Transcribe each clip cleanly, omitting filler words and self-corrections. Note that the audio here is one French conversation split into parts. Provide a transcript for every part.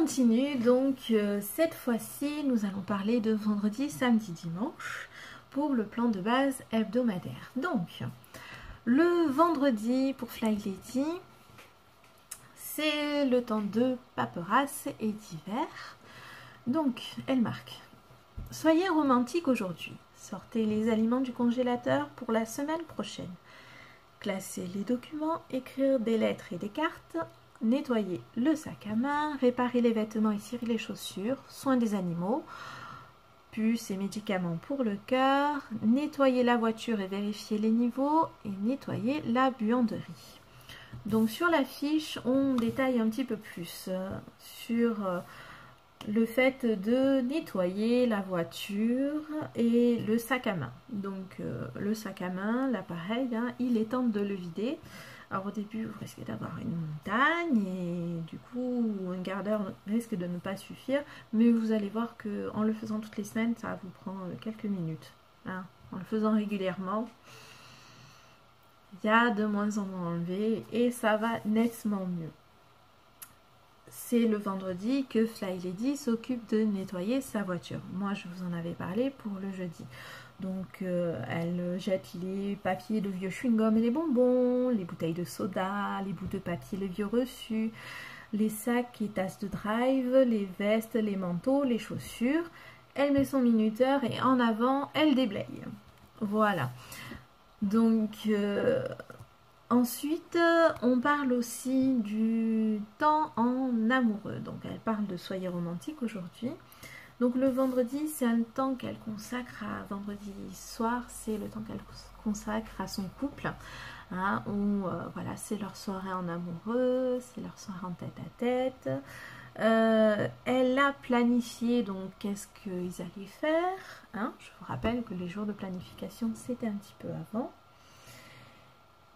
continue donc cette fois-ci nous allons parler de vendredi, samedi, dimanche pour le plan de base hebdomadaire. Donc le vendredi pour Fly Lady, c'est le temps de paperasse et d'hiver. Donc elle marque: soyez romantique aujourd'hui, sortez les aliments du congélateur pour la semaine prochaine, classer les documents, écrire des lettres et des cartes, nettoyer le sac à main, réparer les vêtements et cirer les chaussures, soins des animaux, puces et médicaments pour le cœur, nettoyer la voiture et vérifier les niveaux, et nettoyer la buanderie. Donc sur la fiche, on détaille un petit peu plus sur le fait de nettoyer la voiture et le sac à main. Donc le sac à main, l'appareil, il est temps de le vider. Alors au début, vous risquez d'avoir une montagne et du coup, un quart d'heure risque de ne pas suffire. Mais vous allez voir qu'en le faisant toutes les semaines, ça vous prend quelques minutes. Hein. En le faisant régulièrement, il y a de moins en moins enlevé et ça va nettement mieux. C'est le vendredi que Fly Lady s'occupe de nettoyer sa voiture. Moi, je vous en avais parlé pour le jeudi. Donc, elle jette les papiers de vieux chewing-gum et les bonbons, les bouteilles de soda, les bouts de papier, les vieux reçus, les sacs et tasses de drive, les vestes, les manteaux, les chaussures. Elle met son minuteur et en avant, elle déblaye. Voilà. Donc, ensuite, on parle aussi du temps en amoureux. Donc, elle parle de soyez romantique aujourd'hui. Donc, le vendredi, c'est un temps qu'elle consacre à vendredi soir. C'est le temps qu'elle consacre à son couple. Hein, où, voilà, c'est leur soirée en amoureux, c'est leur soirée en tête-à-tête. Elle a planifié, donc, qu'est-ce qu'ils allaient faire. Hein. Je vous rappelle que les jours de planification, c'était un petit peu avant.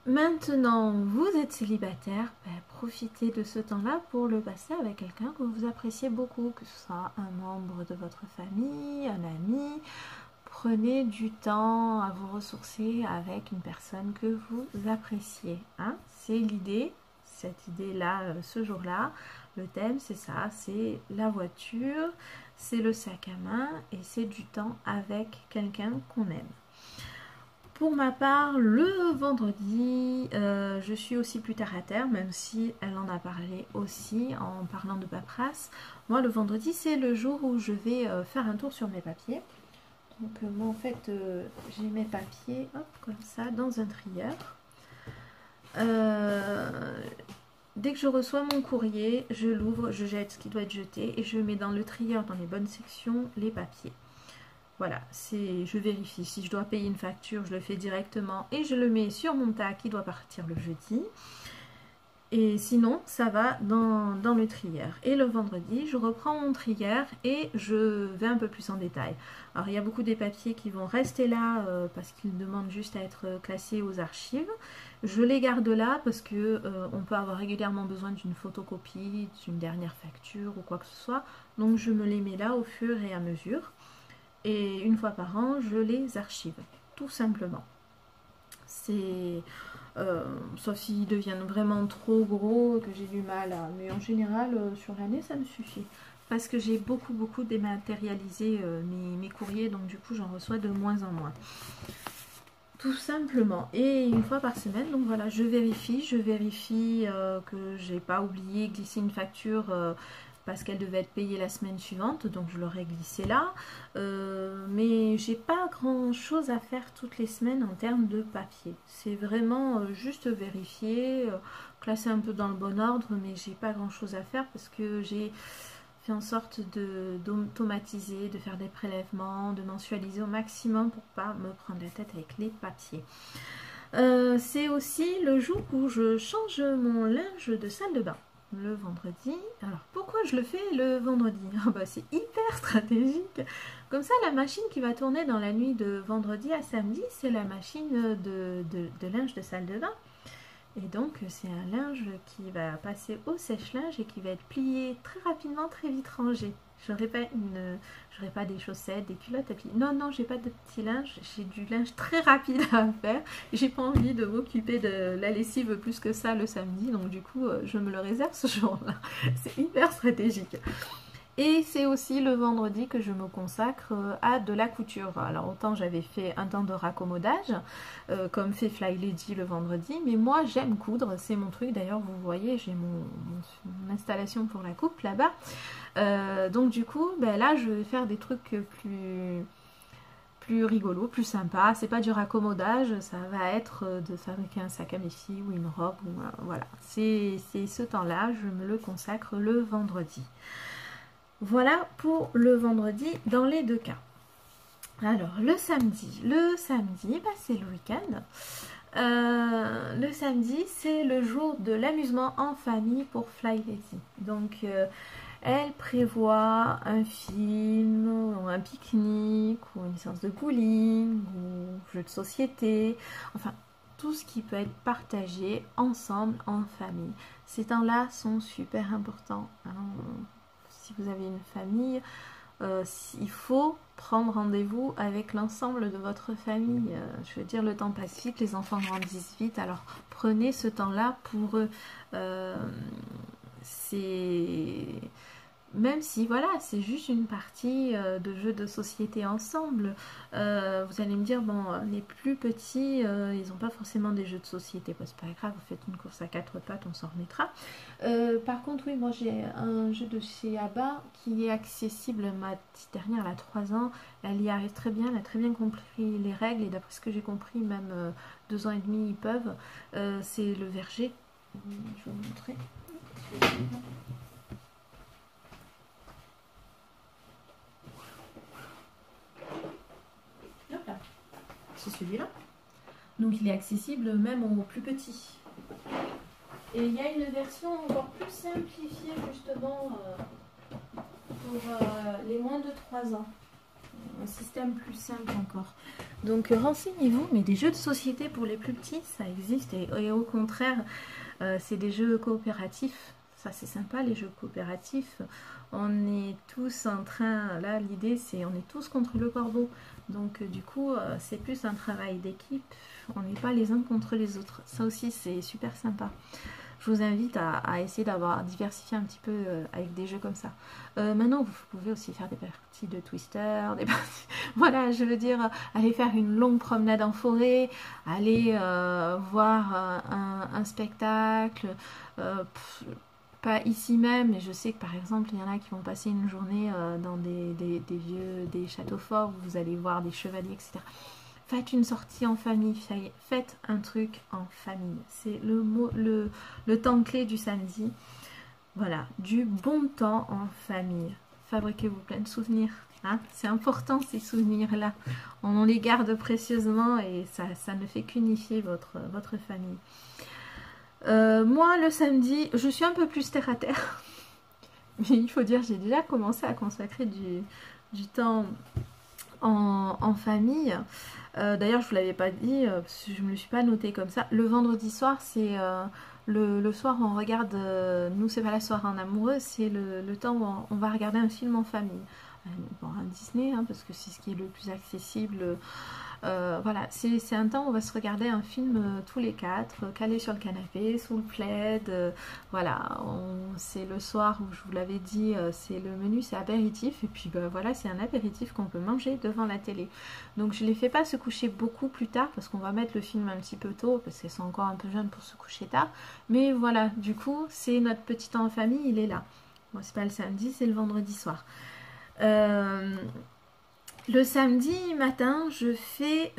Maintenant, vous êtes célibataire, profitez de ce temps-là pour le passer avec quelqu'un que vous appréciez beaucoup, que ce soit un membre de votre famille, un ami. Prenez du temps à vous ressourcer avec une personne que vous appréciez. Hein. C'est l'idée, cette idée-là, ce jour-là. Le thème, c'est ça, c'est la voiture, c'est le sac à main et c'est du temps avec quelqu'un qu'on aime. Pour ma part, le vendredi, je suis aussi plus terre à terre, même si elle en a parlé aussi en parlant de paperasse. Moi, le vendredi, c'est le jour où je vais faire un tour sur mes papiers. Donc, moi, en fait, j'ai mes papiers, hop, comme ça, dans un trieur. Dès que je reçois mon courrier, je l'ouvre, je jette ce qui doit être jeté et je mets dans le trieur, dans les bonnes sections, les papiers. Voilà, je vérifie. Si je dois payer une facture, je le fais directement et je le mets sur mon tas qui doit partir le jeudi. Et sinon, ça va dans le trieur. Et le vendredi, je reprends mon trieur et je vais un peu plus en détail. Alors, il y a beaucoup des papiers qui vont rester là parce qu'ils demandent juste à être classés aux archives. Je les garde là parce que on peut avoir régulièrement besoin d'une photocopie, d'une dernière facture ou quoi que ce soit. Donc, je me les mets là au fur et à mesure. Et une fois par an, je les archive, tout simplement. C'est sauf s'ils deviennent vraiment trop gros, que j'ai du mal à... Mais en général, sur l'année, ça me suffit. Parce que j'ai beaucoup dématérialisé mes courriers, donc du coup, j'en reçois de moins en moins. Tout simplement. Et une fois par semaine, donc voilà, je vérifie que j'ai pas oublié glisser une facture... parce qu'elle devait être payée la semaine suivante, donc je l'aurais glissé là. Mais j'ai pas grand chose à faire toutes les semaines en termes de papier. C'est vraiment juste vérifier, classer un peu dans le bon ordre, mais j'ai pas grand chose à faire parce que j'ai fait en sorte d'automatiser, de faire des prélèvements, de mensualiser au maximum pour pas me prendre la tête avec les papiers. C'est aussi le jour où je change mon linge de salle de bain. Le vendredi. Alors pourquoi je le fais le vendredi? C'est hyper stratégique. Comme ça, la machine qui va tourner dans la nuit de vendredi à samedi, c'est la machine de linge de salle de bain. Et donc c'est un linge qui va passer au sèche-linge et qui va être plié très rapidement, très vite rangé. j'aurais pas des chaussettes, des culottes, et puis non, non, j'ai pas de petit linge, j'ai du linge très rapide à faire, j'ai pas envie de m'occuper de la lessive plus que ça le samedi, donc du coup, je me le réserve ce jour-là, c'est hyper stratégique. Et c'est aussi le vendredi que je me consacre à de la couture. Alors autant j'avais fait un temps de raccommodage, comme fait Fly Lady le vendredi, mais moi j'aime coudre, c'est mon truc. D'ailleurs vous voyez, j'ai mon installation pour la coupe là-bas. Donc du coup, ben là je vais faire des trucs plus rigolos, plus sympas. C'est pas du raccommodage, ça va être de fabriquer un sac à mes filles ou une robe. Ou, voilà, c'est ce temps-là, je me le consacre le vendredi. Voilà pour le vendredi dans les deux cas. Alors le samedi, bah, c'est le week-end. Le samedi, c'est le jour de l'amusement en famille pour Fly Lady. Donc elle prévoit un film, ou un pique-nique, ou une séance de bowling, ou jeu de société, enfin tout ce qui peut être partagé ensemble en famille. Ces temps-là sont super importants. Hein. Si vous avez une famille, il faut prendre rendez-vous avec l'ensemble de votre famille. Je veux dire, le temps passe vite, les enfants grandissent vite, alors prenez ce temps-là pour eux. C'est... Même si, voilà, c'est juste une partie de jeux de société ensemble, vous allez me dire, bon, les plus petits, ils n'ont pas forcément des jeux de société. Bon, c'est pas grave, vous faites une course à 4 pattes, on s'en remettra. Par contre, oui, moi j'ai un jeu de chez ABBA qui est accessible. Ma petite dernière, elle a 3 ans, elle y arrive très bien, elle a très bien compris les règles, et d'après ce que j'ai compris, même 2 ans et demi, ils peuvent. C'est le verger. Je vais vous montrer. C'est celui-là. Donc il est accessible même aux plus petits. Et il y a une version encore plus simplifiée justement pour les moins de 3 ans. Un système plus simple encore. Donc renseignez-vous, mais des jeux de société pour les plus petits, ça existe. Et au contraire, c'est des jeux coopératifs. Ça c'est sympa, les jeux coopératifs. On est tous en train, là l'idée c'est on est tous contre le corbeau. Donc du coup c'est plus un travail d'équipe, on n'est pas les uns contre les autres. Ça aussi c'est super sympa. Je vous invite à essayer d'avoir diversifié un petit peu avec des jeux comme ça. Maintenant vous pouvez aussi faire des parties de Twister, des parties... voilà, je veux dire, aller faire une longue promenade en forêt, aller voir un spectacle, pas ici même, mais je sais que par exemple il y en a qui vont passer une journée dans des châteaux forts où vous allez voir des chevaliers, etc. Faites une sortie en famille, faites un truc en famille. C'est le temps clé du samedi. Voilà, du bon temps en famille. Fabriquez-vous plein de souvenirs. Hein, c'est important ces souvenirs-là. On les garde précieusement et ça ne fait qu'unifier votre famille. Moi, le samedi, je suis un peu plus terre à terre. Mais il faut dire, j'ai déjà commencé à consacrer du temps en famille. D'ailleurs, je ne vous l'avais pas dit, parce que je ne me le suis pas noté comme ça. Le vendredi soir, c'est le soir où on regarde, nous c'est pas la soirée en amoureux, c'est le temps où on va regarder un film en famille. Bon, un Disney, hein, parce que c'est ce qui est le plus accessible. Voilà, c'est un temps où on va se regarder un film tous les 4, calés sur le canapé, sous le plaid. Voilà, c'est le soir où je vous l'avais dit, c'est le menu, c'est apéritif. Et puis voilà, c'est un apéritif qu'on peut manger devant la télé. Donc je ne les fais pas se coucher beaucoup plus tard parce qu'on va mettre le film un petit peu tôt parce qu'elles sont encore un peu jeunes pour se coucher tard. Mais voilà, du coup, c'est notre petit temps en famille, il est là. Bon, c'est pas le samedi, c'est le vendredi soir. Le samedi matin, je fais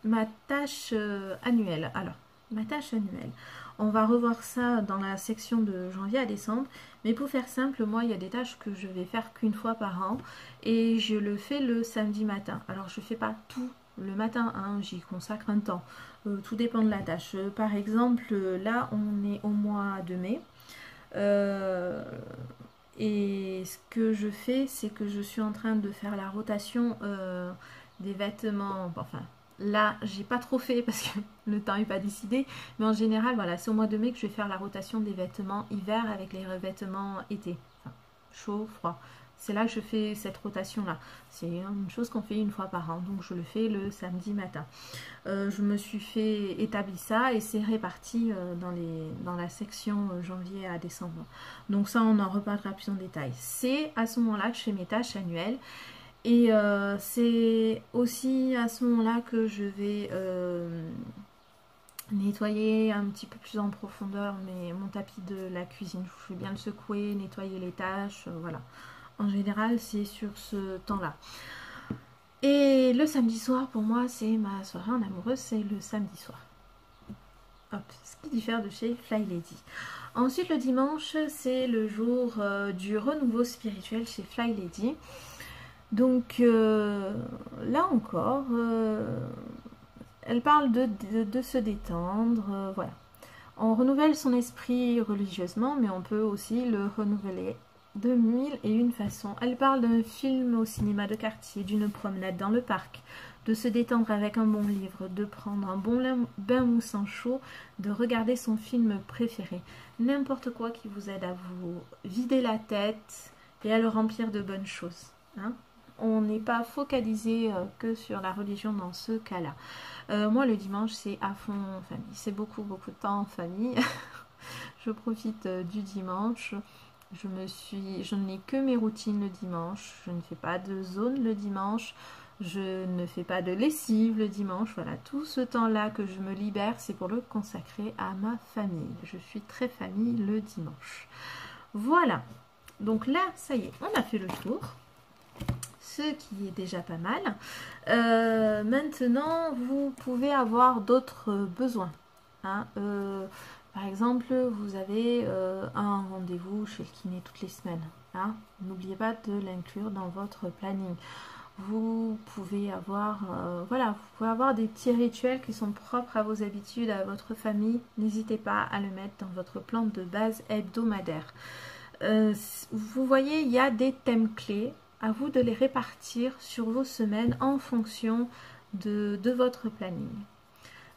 ma tâche annuelle. Alors, ma tâche annuelle, on va revoir ça dans la section de janvier à décembre. Mais pour faire simple, moi, il y a des tâches que je vais faire qu'une fois par an. Et je le fais le samedi matin. Alors, je ne fais pas tout le matin, hein, j'y consacre un temps. Tout dépend de la tâche. Par exemple, là, on est au mois de mai. Et ce que je fais, c'est que je suis en train de faire la rotation des vêtements. Enfin, là, j'ai pas trop fait parce que le temps n'est pas décidé. Mais en général, voilà, c'est au mois de mai que je vais faire la rotation des vêtements hiver avec les vêtements été. Enfin, chaud, froid. C'est là que je fais cette rotation-là. C'est une chose qu'on fait une fois par an, donc je le fais le samedi matin. Je me suis fait établir ça et c'est réparti dans la section janvier à décembre. Donc ça, on en reparlera plus en détail. C'est à ce moment-là que je fais mes tâches annuelles. Et c'est aussi à ce moment-là que je vais nettoyer un petit peu plus en profondeur mon tapis de la cuisine. Je vais bien le secouer, nettoyer les tâches, voilà. En général, c'est sur ce temps-là. Et le samedi soir, pour moi, c'est ma soirée en amoureuse, c'est le samedi soir. Hop, ce qui diffère de chez Fly Lady. Ensuite, le dimanche, c'est le jour du renouveau spirituel chez Fly Lady. Donc, là encore, elle parle de se détendre, voilà. On renouvelle son esprit religieusement, mais on peut aussi le renouveler de 1001 façons. Elle parle d'un film au cinéma de quartier, d'une promenade dans le parc, de se détendre avec un bon livre, de prendre un bon bain moussant chaud, de regarder son film préféré. N'importe quoi qui vous aide à vous vider la tête et à le remplir de bonnes choses. Hein. On n'est pas focalisé que sur la religion dans ce cas-là. Moi, le dimanche, c'est à fond en famille. C'est beaucoup de temps en famille. Je profite du dimanche. Je n'ai que mes routines le dimanche. Je ne fais pas de zone le dimanche. Je ne fais pas de lessive le dimanche. Voilà, tout ce temps-là que je me libère, c'est pour le consacrer à ma famille. Je suis très famille le dimanche. Voilà. Donc là, ça y est, on a fait le tour. Ce qui est déjà pas mal. Maintenant, vous pouvez avoir d'autres besoins. Hein. Par exemple, vous avez un rendez-vous chez le kiné toutes les semaines. Hein. N'oubliez pas de l'inclure dans votre planning. Vous pouvez avoir, voilà, vous pouvez avoir des petits rituels qui sont propres à vos habitudes, à votre famille. N'hésitez pas à le mettre dans votre plan de base hebdomadaire. Vous voyez, il y a des thèmes clés. À vous de les répartir sur vos semaines en fonction de votre planning.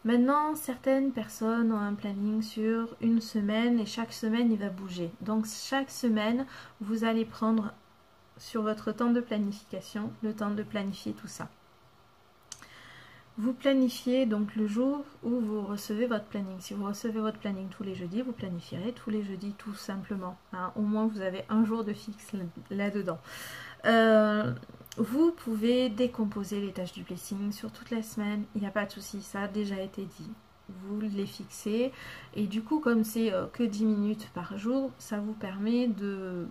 Maintenant, certaines personnes ont un planning sur une semaine et chaque semaine, il va bouger. Donc, chaque semaine, vous allez prendre sur votre temps de planification, le temps de planifier tout ça. Vous planifiez donc le jour où vous recevez votre planning. Si vous recevez votre planning tous les jeudis, vous planifierez tous les jeudis tout simplement. Hein. Au moins, vous avez un jour de fixe là-dedans. Vous pouvez décomposer les tâches du blessing sur toute la semaine, il n'y a pas de souci, ça a déjà été dit. Vous les fixez et du coup, comme c'est que 10 minutes par jour, ça vous permet de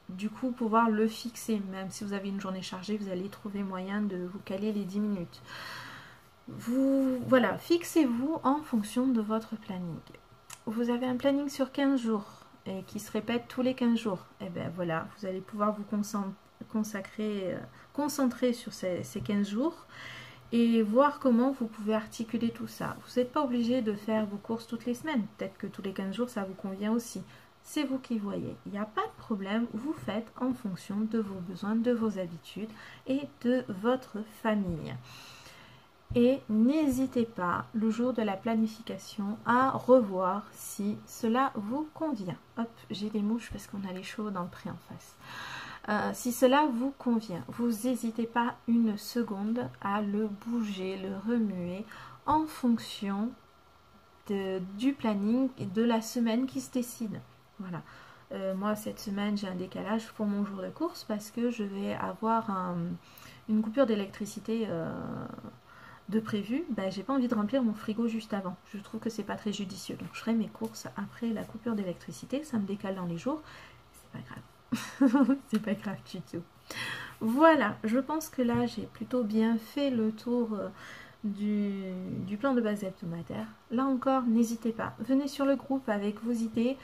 du coup pouvoir le fixer. Même si vous avez une journée chargée, vous allez trouver moyen de vous caler les 10 minutes. Voilà, fixez-vous en fonction de votre planning. Vous avez un planning sur 15 jours et qui se répète tous les 15 jours. Et bien voilà, vous allez pouvoir vous concentrer sur ces 15 jours et voir comment vous pouvez articuler tout ça. Vous n'êtes pas obligé de faire vos courses toutes les semaines. Peut-être que tous les 15 jours, ça vous convient aussi. C'est vous qui voyez. Il n'y a pas de problème. Vous faites en fonction de vos besoins, de vos habitudes et de votre famille. Et n'hésitez pas, le jour de la planification, à revoir si cela vous convient. Hop, j'ai des mouches parce qu'on a les chevaux dans le pré en face. Si cela vous convient, vous n'hésitez pas une seconde à le bouger, le remuer en fonction du planning et de la semaine qui se décide. Voilà. Moi, cette semaine, j'ai un décalage pour mon jour de course parce que je vais avoir une coupure d'électricité de prévu. Ben, j'ai pas envie de remplir mon frigo juste avant. Je trouve que c'est pas très judicieux. Donc, je ferai mes courses après la coupure d'électricité. Ça me décale dans les jours. C'est pas grave. C'est pas grave du tout. Voilà, je pense que là j'ai plutôt bien fait le tour du plan de base hebdomadaire. Là encore, n'hésitez pas, venez sur le groupe avec vos idées.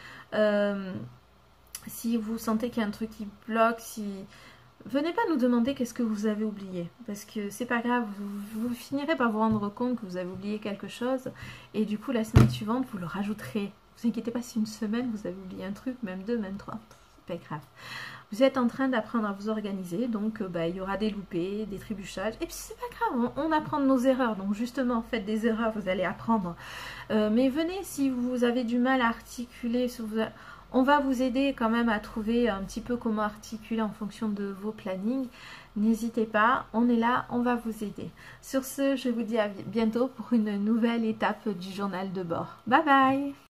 Si vous sentez qu'il y a un truc qui bloque, venez pas nous demander qu'est-ce que vous avez oublié, parce que c'est pas grave, vous finirez par vous rendre compte que vous avez oublié quelque chose et du coup la semaine suivante vous le rajouterez. Vous inquiétez pas si une semaine vous avez oublié un truc, même deux, même trois. Pas grave. Vous êtes en train d'apprendre à vous organiser, donc il y aura des loupés, des trébuchages, et puis c'est pas grave, on apprend de nos erreurs, donc justement faites des erreurs, vous allez apprendre. Mais venez si vous avez du mal à articuler, On va vous aider quand même à trouver un petit peu comment articuler en fonction de vos plannings. N'hésitez pas, on est là, on va vous aider. Sur ce, je vous dis à bientôt pour une nouvelle étape du journal de bord. Bye bye!